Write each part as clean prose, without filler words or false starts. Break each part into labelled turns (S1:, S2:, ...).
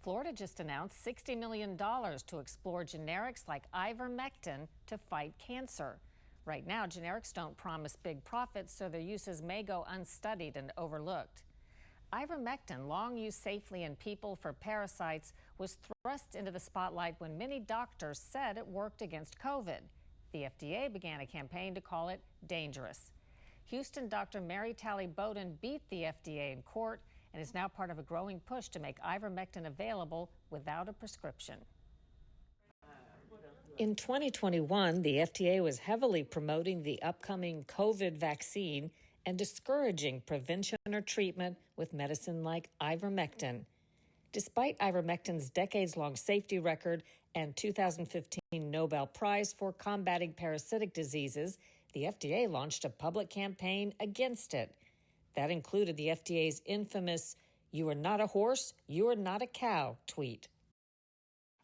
S1: Florida just announced $60 million to explore generics like Ivermectin to fight cancer. Right now, generics don't promise big profits, so their uses may go unstudied and overlooked. Ivermectin, long used safely in people for parasites, was thrust into the spotlight when many doctors said it worked against COVID. The FDA began a campaign to call it dangerous. Houston Dr. Mary Talley Bowden beat the FDA in court and is now part of a growing push to make ivermectin available without a prescription. In 2021, the FDA was heavily promoting the upcoming COVID vaccine and discouraging prevention or treatment with medicine like ivermectin. Despite ivermectin's decades-long safety record and 2015 Nobel Prize for combating parasitic diseases, the FDA launched a public campaign against it. That included the FDA's infamous "You are not a horse, you are not a cow" tweet.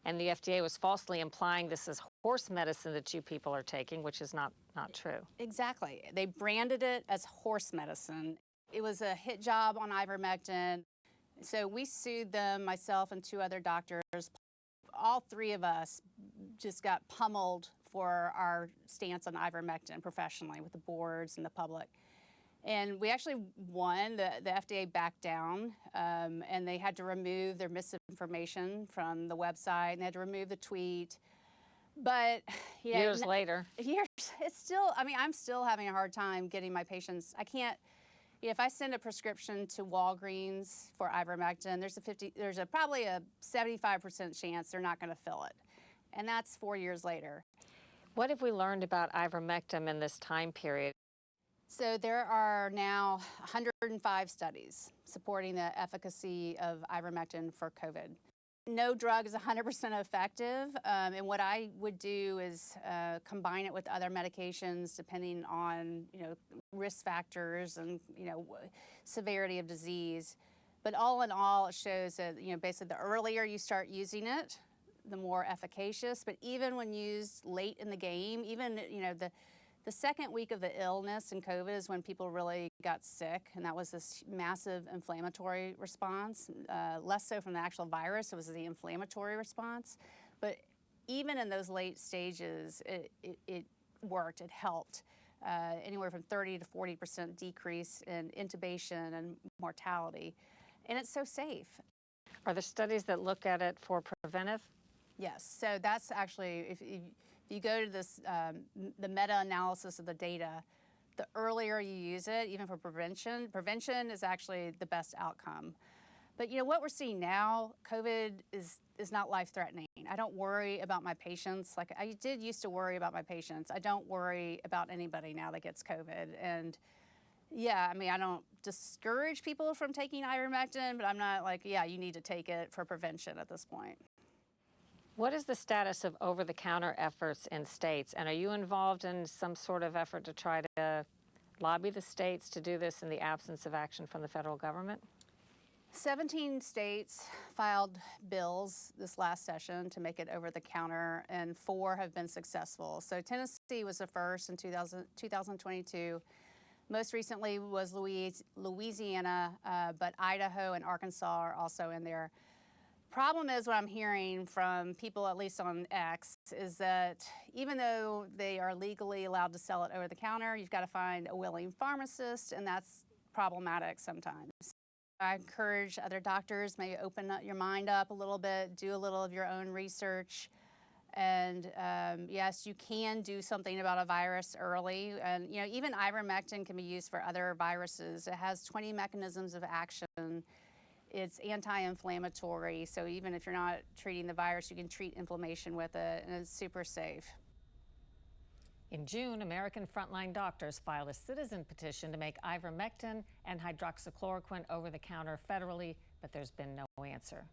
S1: And the FDA was falsely implying this is horse medicine that you people are taking, which is not true.
S2: Exactly. They branded it as horse medicine. It was a hit job on ivermectin. So we sued them, myself and two other doctors. All three of us just got pummeled for our stance on ivermectin professionally with the boards and the public. And we actually won. The FDA backed down, and they had to remove their misinformation from the website, and they had to remove the tweet. But
S1: years later,
S2: it's still. I mean, I'm still having a hard time getting my patients. I can't. If I send a prescription to Walgreens for ivermectin, there's probably a 75% chance they're not going to fill it, and that's 4 years later.
S1: What have we learned about ivermectin in this time period?
S2: So there are now 105 studies supporting the efficacy of ivermectin for COVID. No drug is 100% effective, and what I would do is combine it with other medications depending on risk factors and severity of disease. But all in all, it shows that basically the earlier you start using it, the more efficacious. But even when used late in the game, even the second week of the illness in COVID is when people really got sick, and that was this massive inflammatory response, less so from the actual virus, it was the inflammatory response. But even in those late stages, it worked, it helped. Anywhere from 30 to 40% decrease in intubation and mortality. And it's so safe.
S1: Are there studies that look at it for preventive?
S2: Yes, so that's actually, if you go to this, the meta-analysis of the data, the earlier you use it, even for prevention is actually the best outcome. But what we're seeing now, COVID is not life-threatening. I don't worry about my patients like I did used to worry about my patients. I don't worry about anybody now that gets COVID. And yeah, I mean, I don't discourage people from taking ivermectin, but I'm not like, yeah, you need to take it for prevention at this point.
S1: What is the status of over-the-counter efforts in states? And are you involved in some sort of effort to try to lobby the states to do this in the absence of action from the federal government?
S2: 17 states filed bills this last session to make it over-the-counter, and 4 have been successful. So Tennessee was the first in 2022. Most recently was Louisiana, but Idaho and Arkansas are also in there. Problem is, what I'm hearing from people, at least on X, is that even though they are legally allowed to sell it over the counter, you've got to find a willing pharmacist, and that's problematic sometimes. I encourage other doctors, maybe open up your mind up a little bit, do a little of your own research. And yes, you can do something about a virus early. And even ivermectin can be used for other viruses. It has 20 mechanisms of action. It's anti-inflammatory, so even if you're not treating the virus, you can treat inflammation with it, and it's super safe.
S1: In June, American frontline doctors filed a citizen petition to make ivermectin and hydroxychloroquine over the counter federally, but there's been no answer.